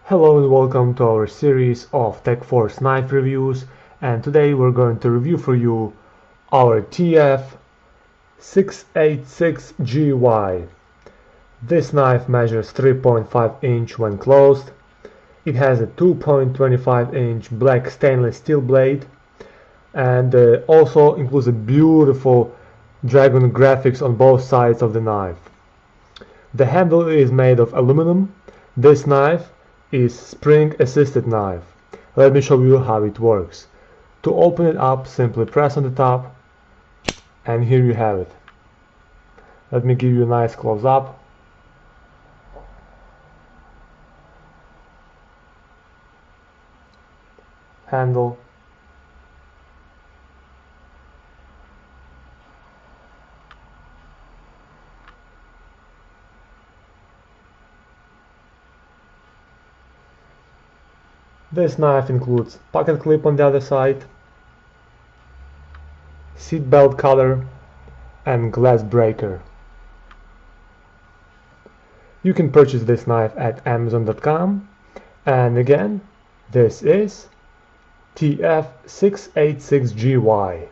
Hello and welcome to our series of Tac-Force knife reviews, and today we're going to review for you our TF-686GY. This knife measures 3.5 inch when closed. It has a 2.25 inch black stainless steel blade and also includes a beautiful dragon graphics on both sides of the knife. The handle is made of aluminum. This knife is spring assisted knife. Let me show you how it works. To open it up, simply press on the top and here you have it. Let me give you a nice close up. Handle. This knife includes pocket clip on the other side, seat belt collar and glass breaker. You can purchase this knife at Amazon.com, and again, this is TF-686GY.